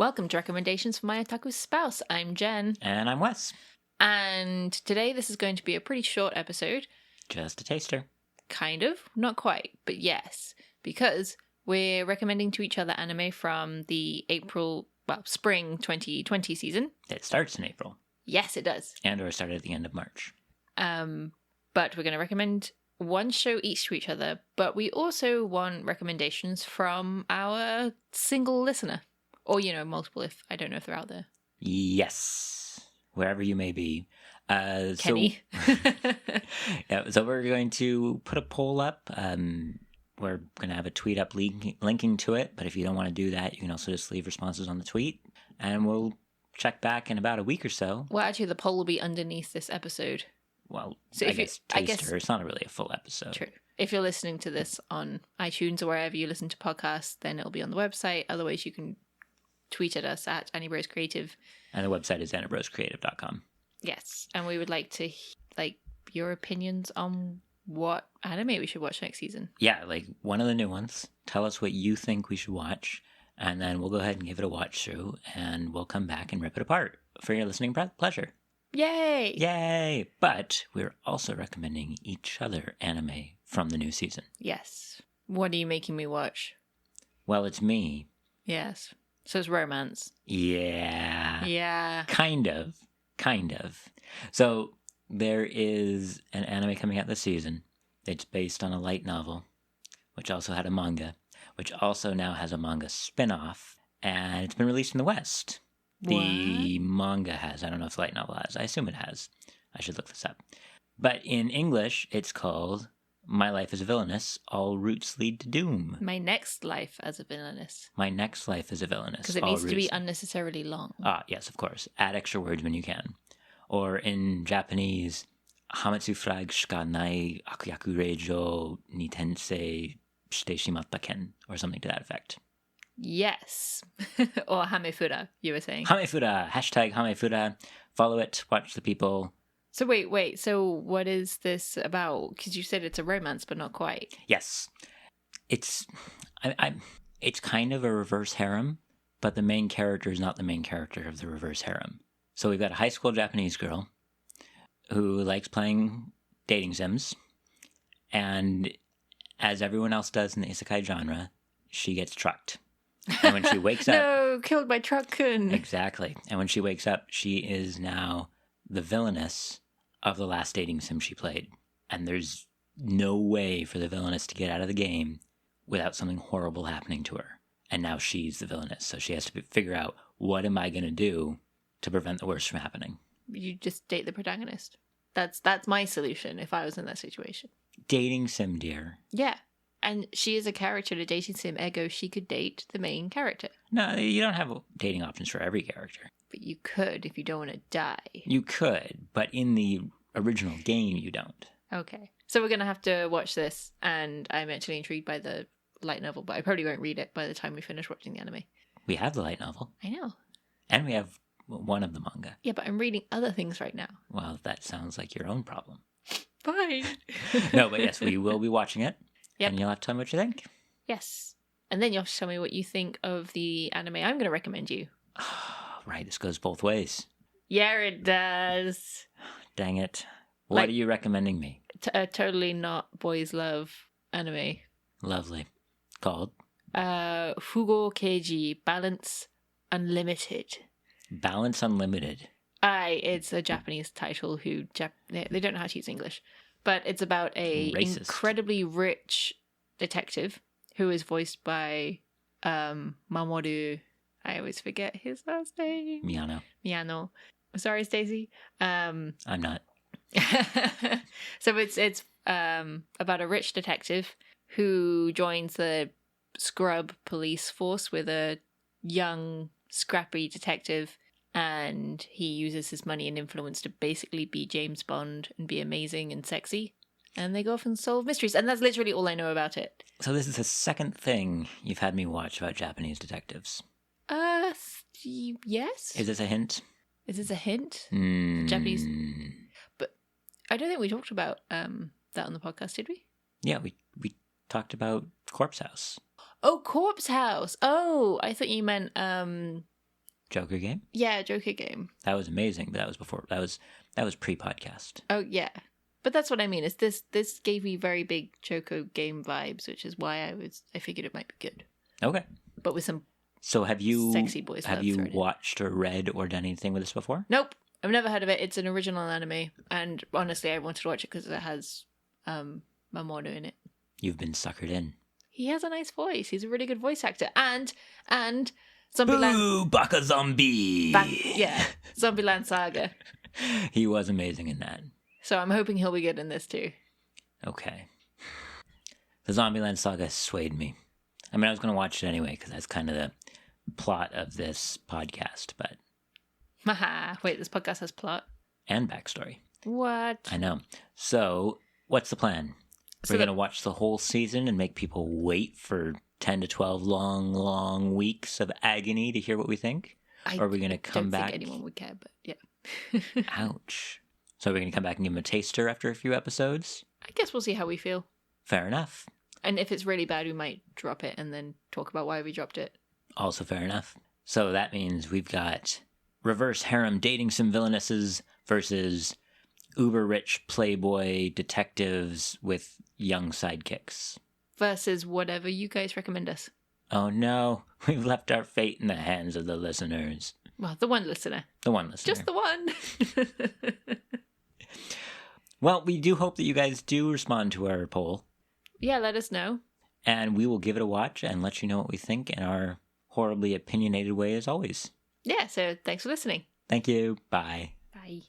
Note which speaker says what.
Speaker 1: Welcome to Recommendations for My Otaku Spouse. I'm Jen.
Speaker 2: And I'm Wes.
Speaker 1: And today this is going to be a pretty short episode.
Speaker 2: Just a taster.
Speaker 1: Kind of. Not quite, but yes. Because we're recommending to each other anime from the spring 2020 season.
Speaker 2: It starts in April.
Speaker 1: Yes, it does.
Speaker 2: And or started at the end of March.
Speaker 1: But we're going to recommend one show each to each other. But we also want recommendations from our single listener. Or, multiple if I don't know if they're out there.
Speaker 2: Yes. Wherever you may be.
Speaker 1: Kenny.
Speaker 2: So we're going to put a poll up. We're going to have a tweet up linking to it. But if you don't want to do that, you can also just leave responses on the tweet. And we'll check back in about a week or so.
Speaker 1: Well, actually, the poll will be underneath this episode.
Speaker 2: Well, so I guess it's not really a full episode.
Speaker 1: True. If you're listening to this on iTunes or wherever you listen to podcasts, then it'll be on the website. Otherwise, you can tweet at us at Annie Creative.
Speaker 2: And the website is anniebroscreative.com.
Speaker 1: Yes. And we would like to your opinions on what anime we should watch next season.
Speaker 2: Yeah, one of the new ones. Tell us what you think we should watch. And then we'll go ahead and give it a watch through. And we'll come back and rip it apart for your listening pleasure.
Speaker 1: Yay!
Speaker 2: Yay! But we're also recommending each other anime from the new season.
Speaker 1: Yes. What are you making me watch?
Speaker 2: Well, it's me.
Speaker 1: Yes. So it's romance.
Speaker 2: Yeah.
Speaker 1: Yeah.
Speaker 2: Kind of. So there is an anime coming out this season. It's based on a light novel, which also had a manga, which also now has a manga spin-off, and it's been released in the West. The manga has. I don't know if the light novel has. I assume it has. I should look this up. But in English, it's called My Life as a Villainess, All Routes Lead to Doom.
Speaker 1: My Next Life as a Villainess.
Speaker 2: My Next Life as a Villainess.
Speaker 1: Because it needs to be unnecessarily long.
Speaker 2: Ah, yes, of course. Add extra words when you can. Or in Japanese, Hametsu frag shika nai akuyaku reijo ni tensei shite shimatta ken, or something to that effect.
Speaker 1: Yes. Or Hame Fura, you were saying.
Speaker 2: Hame Fura. Hashtag Hame Fura. Follow it. Watch the people.
Speaker 1: So wait. So what is this about? Because you said it's a romance, but not quite.
Speaker 2: Yes. It's kind of a reverse harem, but the main character is not the main character of the reverse harem. So we've got a high school Japanese girl who likes playing dating sims. And as everyone else does in the isekai genre, she gets trucked. And when she wakes up...
Speaker 1: No, killed by truck-kun.
Speaker 2: Exactly. And when she wakes up, she is now the villainess of the last dating sim she played. And there's no way for the villainess to get out of the game without something horrible happening to her. And now she's the villainess. So she has to figure out, what am I going to do to prevent the worst from happening?
Speaker 1: You just date the protagonist. That's my solution if I was in that situation.
Speaker 2: Dating sim, dear.
Speaker 1: Yeah. And she is a character in a dating sim, ergo she could date the main character.
Speaker 2: No, you don't have dating options for every character.
Speaker 1: But you could if you don't want to die.
Speaker 2: You could, but in the original game, you don't.
Speaker 1: Okay. So we're going to have to watch this, and I'm actually intrigued by the light novel, but I probably won't read it by the time we finish watching the anime.
Speaker 2: We have the light novel.
Speaker 1: I know.
Speaker 2: And we have one of the manga.
Speaker 1: Yeah, but I'm reading other things right now.
Speaker 2: Well, that sounds like your own problem.
Speaker 1: Fine.
Speaker 2: No, but yes, we will be watching it.
Speaker 1: Yep.
Speaker 2: And you'll have to tell me what you think.
Speaker 1: Yes. And then you'll have to tell me what you think of the anime I'm going to recommend you.
Speaker 2: Right, this goes both ways.
Speaker 1: Yeah, it does.
Speaker 2: Dang it. What are you recommending me?
Speaker 1: A totally not boys love anime.
Speaker 2: Lovely. Called?
Speaker 1: Fugou Keiji, Balance Unlimited.
Speaker 2: Balance Unlimited.
Speaker 1: It's a Japanese title they don't know how to use English. But it's about a incredibly rich detective who is voiced by Mamoru. I always forget his last name. Miyano. Sorry, Stacey.
Speaker 2: I'm not.
Speaker 1: So it's about a rich detective who joins the scrub police force with a young, scrappy detective, and he uses his money and influence to basically be James Bond and be amazing and sexy. And they go off and solve mysteries. And that's literally all I know about it.
Speaker 2: So this is the second thing you've had me watch about Japanese detectives.
Speaker 1: Yes.
Speaker 2: Is this a hint?
Speaker 1: Is this a hint?
Speaker 2: Mm.
Speaker 1: Japanese. But I don't think we talked about that on the podcast, did we?
Speaker 2: Yeah, we talked about Corpse House.
Speaker 1: Oh, Corpse House. Oh, I thought you meant
Speaker 2: Joker game?
Speaker 1: Yeah, Joker game.
Speaker 2: That was amazing. But that was before. That was pre-podcast.
Speaker 1: Oh yeah, but that's what I mean. Is this gave me very big Joker game vibes, which is why I figured it might be good.
Speaker 2: Okay.
Speaker 1: But with some
Speaker 2: So have you
Speaker 1: sexy boys?
Speaker 2: have you watched or read or done anything with this before?
Speaker 1: Nope, I've never heard of it. It's an original anime, and honestly, I wanted to watch it because it has Mamoru in it.
Speaker 2: You've been suckered in.
Speaker 1: He has a nice voice. He's a really good voice actor, and Zombieland.
Speaker 2: Boo, Baka Zombie.
Speaker 1: Zombieland Saga.
Speaker 2: He was amazing in that.
Speaker 1: So I'm hoping he'll be good in this too.
Speaker 2: Okay. The Zombieland Saga swayed me. I mean, I was going to watch it anyway because that's kind of the plot of this podcast, but...
Speaker 1: Haha, wait, this podcast has plot?
Speaker 2: And backstory.
Speaker 1: What?
Speaker 2: I know. So, what's the plan? We're going to watch the whole season and make people wait for 10 to 12 long weeks of agony to hear what we think? Or are we going to come back?
Speaker 1: I don't think anyone would care, but yeah.
Speaker 2: Ouch. So are we going to come back and give them a taster after a few episodes?
Speaker 1: I guess we'll see how we feel.
Speaker 2: Fair enough.
Speaker 1: And if it's really bad, we might drop it and then talk about why we dropped it.
Speaker 2: Also fair enough. So that means we've got reverse harem dating sim villainesses versus uber rich playboy detectives with young sidekicks.
Speaker 1: Versus whatever you guys recommend us.
Speaker 2: Oh no, we've left our fate in the hands of the listeners.
Speaker 1: Well, the one listener.
Speaker 2: The one listener.
Speaker 1: Just the one.
Speaker 2: Well, we do hope that you guys do respond to our poll.
Speaker 1: Yeah, let us know.
Speaker 2: And we will give it a watch and let you know what we think in our horribly opinionated way as always.
Speaker 1: Yeah, so thanks for listening.
Speaker 2: Thank you. Bye.
Speaker 1: Bye.